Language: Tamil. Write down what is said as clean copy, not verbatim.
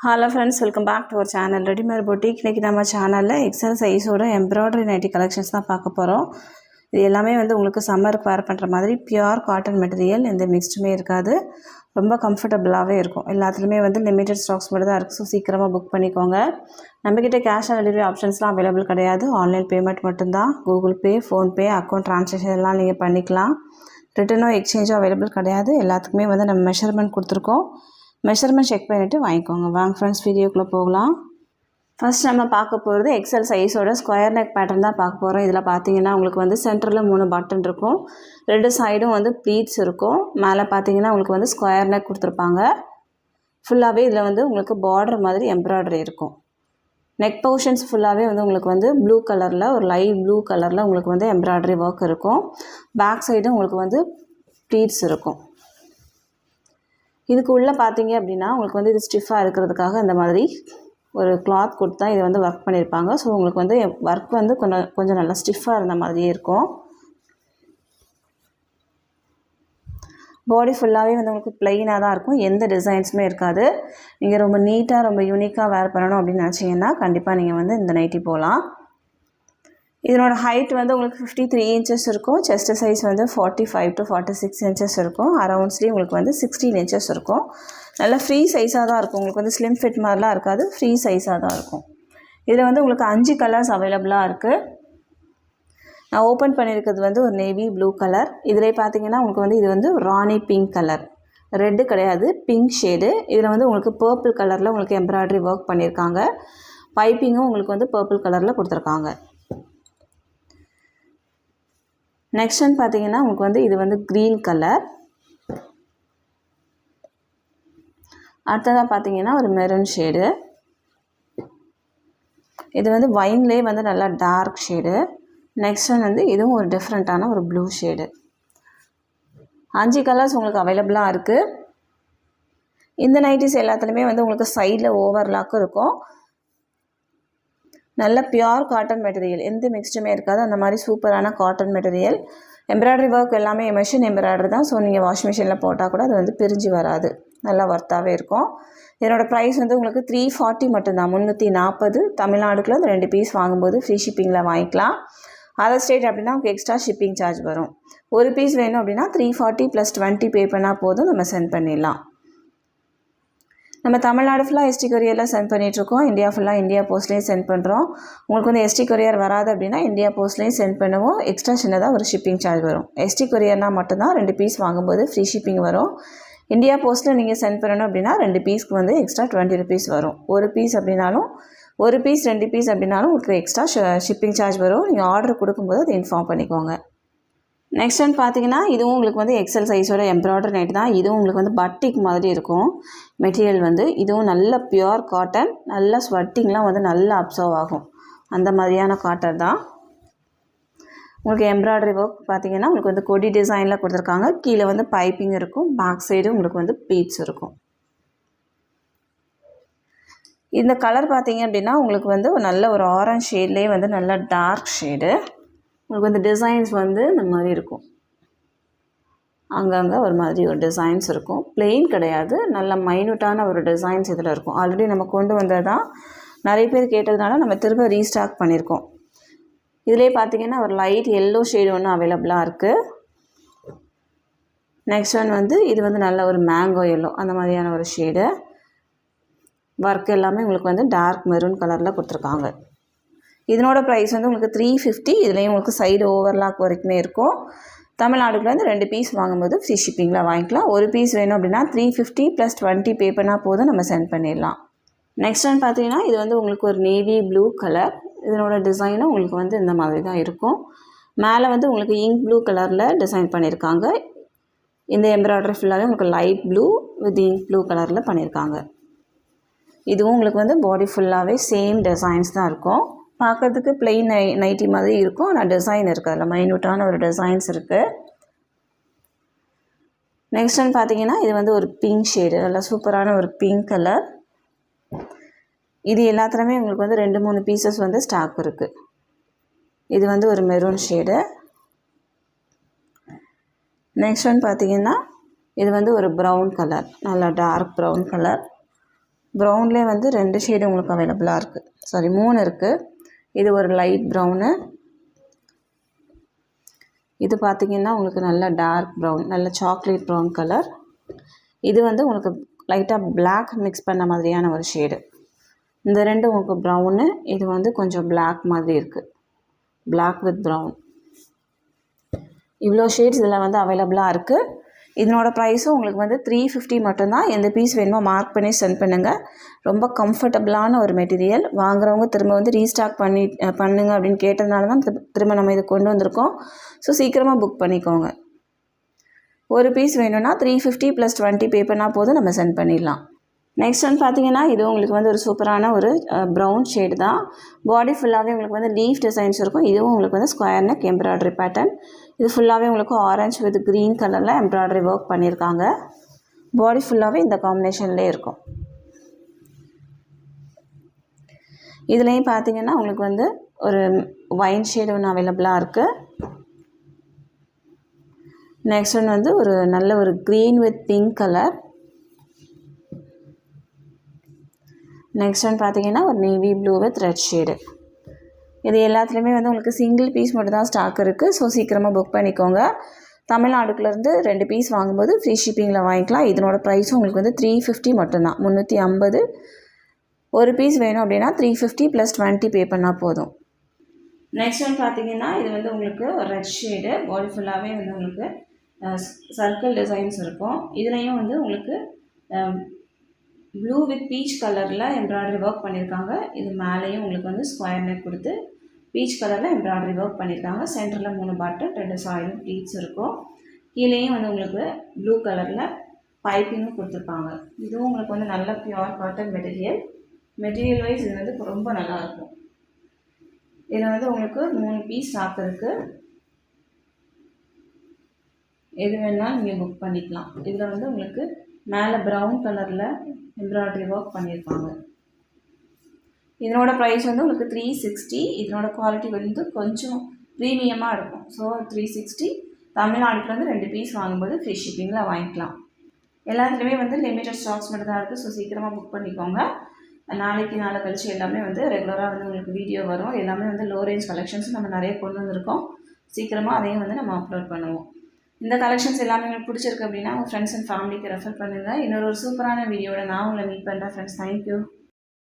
Hello friends, welcome back to our channel Ready-Made Boutique. இன்னைக்கு நம்ம சேனல்ல XL சைஸோட எம்ப்ராய்டரி நைட்டி கலெக்ஷன்ஸ் தான் பார்க்க போறோம். இது எல்லாமே வந்து உங்களுக்கு சம்மருக்கு வேர் பண்ற மாதிரி பியூர் காட்டன் மெட்டீரியல், எந்த மிக்ஸ்டுமே இருக்காது. ரொம்ப கம்ஃபர்ட்டபிளாவே இருக்கும். எல்லாத்துலயுமே வந்து லிமிட்டட் ஸ்டாக்ஸ் மட்டும் தான் இருக்கு. சோ சீக்கிரமா புக் பண்ணிக்கோங்க. நம்ம கிட்ட கேஷ் ஆன் டெலிவரி ஆப்ஷன்ஸ்லாம் அவேilable கிடையாது. ஆன்லைன் பேமெண்ட் மட்டும் தான். Google Pay, Phone Pay, account transaction எல்லாம் நீங்க பண்ணிக்கலாம். ரிட்டர்னோ எக்ஸ்சேஞ்சோ அவேilable கிடையாது. எல்லாத்துக்குமே வந்து நம்ம மெஷர்மென்ட் கொடுத்திருக்கோம். மெஷர்மென்ட் செக் பண்ணிட்டு வாங்கிக்கோங்க. வாங்க ஃப்ரெண்ட்ஸ் வீடியோக்குள்ள போகலாம். ஃபர்ஸ்ட் நம்ம பார்க்க போகிறது எக்ஸல் சைஸோட ஸ்கொயர் நெக் பேட்டர்ன் தான் பார்க்க போகிறோம். இதில் பார்த்தீங்கன்னா உங்களுக்கு வந்து சென்டரில் 3 பட்டன் இருக்கும், ரெண்டு சைடும் வந்து ப்ளீட்ஸ் இருக்கும். மேலே பார்த்தீங்கன்னா உங்களுக்கு வந்து ஸ்கொயர் நெக் கொடுத்துருப்பாங்க. ஃபுல்லாகவே இதில் வந்து உங்களுக்கு பார்டர் மாதிரி எம்ப்ராய்டரி இருக்கும். நெக் போர்ஷன்ஸ் ஃபுல்லாகவே வந்து உங்களுக்கு வந்து ப்ளூ கலரில், ஒரு லைட் ப்ளூ கலரில் உங்களுக்கு வந்து எம்ப்ராய்டரி ஒர்க் இருக்கும். பேக் சைடும் உங்களுக்கு வந்து ப்ளீட்ஸ் இருக்கும். இதுக்கு உள்ளே பார்த்தீங்க அப்படின்னா உங்களுக்கு வந்து இது ஸ்டிஃபாக இருக்கிறதுக்காக இந்த மாதிரி ஒரு கிளாத் கொடுத்து தான் இதை வந்து ஒர்க் பண்ணியிருப்பாங்க. ஸோ உங்களுக்கு வந்து ஒர்க் வந்து கொஞ்சம் நல்லா ஸ்டிஃபாக இருந்த மாதிரியே இருக்கும். பாடி ஃபுல்லாகவே வந்து உங்களுக்கு ப்ளைனாக தான் இருக்கும், எந்த டிசைன்ஸுமே இருக்காது. நீங்கள் ரொம்ப நீட்டாக ரொம்ப யூனிக்காக வேர் பண்ணணும் அப்படின்னு நினச்சிங்கன்னா கண்டிப்பாக நீங்கள் வந்து இந்த நைட்டி போகலாம். இதனோட ஹைட் வந்து உங்களுக்கு 53 இன்ச்சஸ் இருக்கும். செஸ்ட் சைஸ் வந்து 45 to 46 இன்ச்சஸ் இருக்கும். அரவுண்ட்ஸ்லேயும் உங்களுக்கு வந்து 16 இன்ச்சஸ் இருக்கும். நல்லா ஃப்ரீ சைஸாக தான் இருக்கும். உங்களுக்கு வந்து ஸ்லிம் ஃபிட் மாதிரிலாம் இருக்காது, ஃப்ரீ சைஸாக தான் இருக்கும். இதில் வந்து உங்களுக்கு 5 கலர்ஸ் அவைலபிளாக இருக்குது. நான் ஓப்பன் பண்ணியிருக்கிறது வந்து ஒரு நேவி ப்ளூ கலர். இதில் பார்த்தீங்கன்னா உங்களுக்கு வந்து இது வந்து ராணி பிங்க் கலர், ரெட்டு கிடையாது, பிங்க் ஷேடு. இதில் வந்து உங்களுக்கு பர்பிள் கலரில் உங்களுக்கு எம்ப்ராய்டரி ஒர்க் பண்ணியிருக்காங்க. பைப்பிங்கும் உங்களுக்கு வந்து பர்பிள் கலரில் கொடுத்துருக்காங்க. நெக்ஸ்ட் ஒன் பார்த்தீங்கன்னா உங்களுக்கு வந்து இது வந்து க்ரீன் கலர். அடுத்ததாக பார்த்தீங்கன்னா ஒரு மெரூன் ஷேடு. இது வந்து வைன்லேயே வந்து நல்லா டார்க் ஷேடு. நெக்ஸ்ட் ஒன் வந்து இதுவும் ஒரு டிஃப்ரெண்ட்டான ஒரு ப்ளூ ஷேடு. 5 கலர்ஸ் உங்களுக்கு அவைலபிளாக இருக்குது. இந்த நைட்டிஸ் எல்லாத்துலேயுமே வந்து உங்களுக்கு சைடில் ஓவர்லாக்கும் இருக்கும். நல்ல பியூர் காட்டன் மெட்டீரியல், எந்த மிக்ஸ்டுமே இருக்காது. அந்த மாதிரி சூப்பரான காட்டன் மெட்டீரியல். எம்ப்ராய்டரி ஒர்க் எல்லாமே மிஷின் எம்ப்ராய்டரி தான். ஸோ நீங்கள் வாஷிங் மிஷினில் போட்டால் கூட அது வந்து பிரிஞ்சு வராது, நல்லா ஒர்த்தாகவே இருக்கும். இதனோட ப்ரைஸ் வந்து உங்களுக்கு 340 மட்டும்தான், 340. தமிழ்நாடுக்குள்ள அந்த 2 பீஸ் வாங்கும்போது ஃப்ரீ ஷிப்பிங்கில் வாங்கிக்கலாம். அதர் ஸ்டேட் அப்படின்னா உங்களுக்கு எக்ஸ்ட்ரா ஷிப்பிங் சார்ஜ் வரும். ஒரு பீஸ் வேணும் அப்படின்னா 340 + 20 பே பண்ணால் போதும், நம்ம சென்ட் பண்ணிடலாம். நம்ம தமிழ்நாடு ஃபுல்லாக எஸ்டி கொரியரில் சென்ட் பண்ணிகிட்ருக்கோம். இந்தியா ஃபுல்லாக இந்தியா போஸ்ட்லேயும் சென்ட் பண்ணுறோம். உங்களுக்கு வந்து எஸ்டி கொரியர் வராது அப்படின்னா இந்தியா போஸ்ட்லேயும் சென்ட் பண்ணுவோம். எக்ஸ்ட்ரா சின்னதாக ஒரு ஷிப்பிங் சார்ஜ் வரும். எஸ்டி கொரியர்னால் மட்டும்தான் 2 பீஸ் வாங்கும்போது ஃப்ரீ ஷிப்பிங் வரும். இந்தியா போஸ்ட்டில் நீங்கள் சென்ட் பண்ணணும் அப்படின்னா 2 பீஸ்க்கு வந்து எக்ஸ்ட்ரா 20 rupees வரும். ஒரு பீஸ் அப்படின்னாலும், ஒரு பீஸ் 2 பீஸ் அப்படின்னாலும் உங்களுக்கு எக்ஸ்ட்ரா ஷிப்பிங் சார்ஜ் வரும். நீங்கள் ஆர்டர் கொடுக்கும்போது அதை இன்ஃபார்ம் பண்ணிக்கோங்க. நெக்ஸ்ட் ஒன் பார்த்தீங்கன்னா இதுவும் உங்களுக்கு வந்து எக்ஸல் சைஸோட எம்ப்ராய்டரி நைட் தான். இதுவும் உங்களுக்கு வந்து பட்டிக் மாதிரி இருக்கும் மெட்டீரியல் வந்து. இதுவும் நல்ல பியூர் காட்டன், நல்ல ஸ்வெட்டிங்லாம் வந்து நல்லா அப்சர்வ் ஆகும், அந்த மாதிரியான காட்டன் தான். உங்களுக்கு எம்ப்ராய்டரி ஒர்க் பார்த்தீங்கன்னா உங்களுக்கு வந்து கொடி டிசைனில் கொடுத்துருக்காங்க. கீழே வந்து பைப்பிங் இருக்கும், பேக் சைடு உங்களுக்கு வந்து பீட்ஸ் இருக்கும். இந்த கலர் பார்த்தீங்க அப்படின்னா உங்களுக்கு வந்து நல்ல ஒரு ஆரஞ்ச் ஷேட்லேயே வந்து நல்ல டார்க் ஷேடு. உங்களுக்கு வந்து டிசைன்ஸ் வந்து இந்த மாதிரி இருக்கும், அங்கங்கே ஒரு மாதிரி ஒரு டிசைன்ஸ் இருக்கும். பிளெயின் கிடையாது, நல்ல மைன்யூட்டான ஒரு டிசைன்ஸ் இதில் இருக்கும். ஆல்ரெடி நம்ம கொண்டு வந்தது தான், நிறைய பேர் கேட்டதுனால நம்ம திரும்ப ரீஸ்டாக் பண்ணியிருக்கோம். இதிலே பார்த்தீங்கன்னா ஒரு லைட் எல்லோ ஷேடு ஒன்று அவைலபிளாக இருக்குது. நெக்ஸ்ட் ஒன் வந்து இது வந்து நல்ல ஒரு மேங்கோ எல்லோ, அந்த மாதிரியான ஒரு ஷேடு. ஒர்க் எல்லாமே உங்களுக்கு வந்து டார்க் மெரூன் கலரில் கொடுத்துருக்காங்க. இதனோட ப்ரைஸ் வந்து உங்களுக்கு 350. இதுலேயும் உங்களுக்கு சைடு ஓவர்லாக் வரைக்குமே இருக்கும். தமிழ்நாடுக்குள்ள வந்து 2 பீஸ் வாங்கும்போது ஃப்ரீ ஷிப்பிங்கில் வாங்கிக்கலாம். ஒரு பீஸ் வேணும் அப்படின்னா 350 + 20 பே பண்ணால் போதும், நம்ம சென்ட் பண்ணிடலாம். நெக்ஸ்ட் ஒன் பார்த்தீங்கன்னா இது வந்து உங்களுக்கு ஒரு நேவி ப்ளூ கலர். இதனோட டிசைனும் உங்களுக்கு வந்து இந்த மாதிரி தான் இருக்கும். மேலே வந்து உங்களுக்கு இங்க் ப்ளூ கலரில் டிசைன் பண்ணியிருக்காங்க. இந்த எம்ப்ராய்டரி ஃபுல்லாகவே உங்களுக்கு light blue with ink blue கலரில் பண்ணியிருக்காங்க. இதுவும் உங்களுக்கு வந்து பாடி ஃபுல்லாகவே சேம் டிசைன்ஸ் தான் இருக்கும். பார்க்குறதுக்கு பிளெயின் நைட்டி மாதிரி இருக்கும், ஆனால் டிசைன் இருக்குது, அதில் மைன்யூட்டான ஒரு டிசைன்ஸ் இருக்குது. நெக்ஸ்ட் ஒன் பார்த்தீங்கன்னா இது வந்து ஒரு பிங்க் ஷேடு, நல்லா சூப்பரான ஒரு பிங்க் கலர். இது எல்லாத்துலேயுமே உங்களுக்கு வந்து 2-3 பீசஸ் வந்து ஸ்டாக் இருக்குது. இது வந்து ஒரு மெரூன் ஷேடு. நெக்ஸ்ட் ஒன் பார்த்தீங்கன்னா இது வந்து ஒரு ப்ரௌன் கலர், நல்லா டார்க் ப்ரௌன் கலர். ப்ரௌன்லேயே வந்து 2 ஷேடு உங்களுக்கு அவைலபிளாக இருக்குது, சாரி 3 இருக்குது. இது ஒரு லைட் ப்ரௌனு, இது பார்த்திங்கன்னா உங்களுக்கு நல்ல டார்க் ப்ரௌன், நல்ல சாக்லேட் ப்ரௌன் கலர். இது வந்து உங்களுக்கு லைட்டாக பிளாக் மிக்ஸ் பண்ண மாதிரியான ஒரு ஷேடு. இந்த 2 உங்களுக்கு ப்ரௌனு, இது வந்து கொஞ்சம் பிளாக் மாதிரி இருக்குது, பிளாக் வித் ப்ரௌன். இவ்வளோ ஷேட்ஸ் இதில் வந்து அவைலபிளாக இருக்குது. இதனோட ப்ரைஸும் உங்களுக்கு வந்து 350 மட்டும்தான். எந்த பீஸ் வேணுமோ மார்க் பண்ணி சென்ட் பண்ணுங்கள். ரொம்ப கம்ஃபர்டபுளான ஒரு மெட்டீரியல். வாங்குறவங்க திரும்ப வந்து ரீஸ்டாக் பண்ணுங்க அப்படின்னு கேட்டதுனால தான் திரும்ப நம்ம இதை கொண்டு வந்திருக்கோம். ஸோ சீக்கிரமாக புக் பண்ணிக்கோங்க. ஒரு பீஸ் வேணும்னா 350 + 20 பே பண்ணால் போதும், நம்ம சென்ட் பண்ணிடலாம். நெக்ஸ்ட் வந்து பார்த்திங்கன்னா இது உங்களுக்கு வந்து ஒரு சூப்பரான ஒரு ப்ரௌன் ஷேடு தான். பாடி ஃபுல்லாகவே உங்களுக்கு வந்து லீஃப் டிசைன்ஸ் இருக்கும். இதுவும் உங்களுக்கு வந்து ஸ்கொயர் நெக் எம்ப்ராய்டரி பேட்டர்ன். இது ஃபுல்லாகவே உங்களுக்கு ஆரஞ்சு வித் க்ரீன் கலரில் எம்ப்ராய்டரி ஒர்க் பண்ணியிருக்காங்க. பாடி ஃபுல்லாகவே இந்த காம்பினேஷன்லேயே இருக்கும். இதுலேயும் பார்த்திங்கன்னா உங்களுக்கு வந்து ஒரு ஒயின் ஷேடு ஒன்று அவைலபிளாக இருக்குது. நெக்ஸ்ட் ஒன்று வந்து ஒரு நல்ல ஒரு green with pink colour. Next one பார்த்திங்கன்னா ஒரு navy blue with red shade. இது எல்லாத்துலேயுமே வந்து உங்களுக்கு சிங்கிள் பீஸ் மட்டும் தான் ஸ்டாக் இருக்குது. ஸோ சீக்கிரமாக புக் பண்ணிக்கோங்க. தமிழ்நாடுக்குள்ளேருந்து 2 பீஸ் வாங்கும்போது ஃப்ரீ ஷிப்பிங்கில் வாங்கிக்கலாம். இதனோட ப்ரைஸும் உங்களுக்கு வந்து 350 மட்டும்தான், 350. ஒரு பீஸ் வேணும் அப்படின்னா 350 + 20 பே பண்ணால் போதும். நெக்ஸ்ட் ஒன் பார்த்திங்கன்னா இது வந்து உங்களுக்கு ரெட் ஷேடு. பாடி ஃபுல்லாகவே வந்து உங்களுக்கு சர்க்கிள் டிசைன்ஸ் இருக்கும். இதுலேயும் வந்து உங்களுக்கு ப்ளூ வித் பீச் கலரில் எம்ப்ராய்டரி ஒர்க் பண்ணியிருக்காங்க. இது மேலேயும் உங்களுக்கு வந்து ஸ்கொயர் நெக் கொடுத்து பீச் கலரில் எம்ப்ராய்டரி ஒர்க் பண்ணியிருக்காங்க. சென்டரில் 3 பட்டன், 2 சாயிலும் ப்ளீட்ஸ் இருக்கும். கீழேயும் வந்து உங்களுக்கு ப்ளூ கலரில் பைப்பிங்கும் கொடுத்துருப்பாங்க. இதுவும் உங்களுக்கு வந்து நல்ல pure cotton material. Material wise இது வந்து ரொம்ப நல்லாயிருக்கும். இதில் வந்து உங்களுக்கு 3 பீஸ் ஸ்டாக் இருக்குது. எது வேணாலும் நீங்கள் புக் பண்ணிக்கலாம். இதில் வந்து உங்களுக்கு மேலே ப்ரௌன் கலரில் எம்ப்ராய்டரி ஒர்க் பண்ணியிருப்பாங்க. இதனோட ப்ரைஸ் வந்து உங்களுக்கு 360. இதனோட குவாலிட்டி வந்து கொஞ்சம் ப்ரீமியமாக இருக்கும். ஸோ 360. தமிழ்நாடுலேருந்து 2 பீஸ் வாங்கும்போது ஃப்ரீ ஷிப்பிங்கில் வாங்கிக்கலாம். எல்லாத்துலேயுமே வந்து லிமிட்டட் ஸ்டாக்ஸ் மட்டும் தான் இருக்குது. ஸோ சீக்கிரமாக புக் பண்ணிக்கோங்க. நாளைக்கு நாளை கழிச்சு எல்லாமே வந்து ரெகுலராக வந்து உங்களுக்கு வீடியோ வரும். எல்லாமே வந்து லோ ரேஞ்ச் கலெக்ஷன்ஸ் நம்ம நிறைய கொண்டு வந்திருக்கோம். சீக்கிரமாக அதையும் வந்து நம்ம அப்லோட் பண்ணுவோம். இந்த கலெக்ஷன்ஸ் எல்லாமே உங்களுக்கு பிடிச்சிருக்கு அப்படின்னா உங்கள் ஃப்ரெண்ட்ஸ் அண்ட் ஃபேமிலிக்கு ரெஃபர் பண்ணுங்கள். இன்னொரு சூப்பரான வீடியோட நான் உங்களை மீட் பண்ணுறேன் ஃப்ரெண்ட்ஸ். தேங்க்யூ.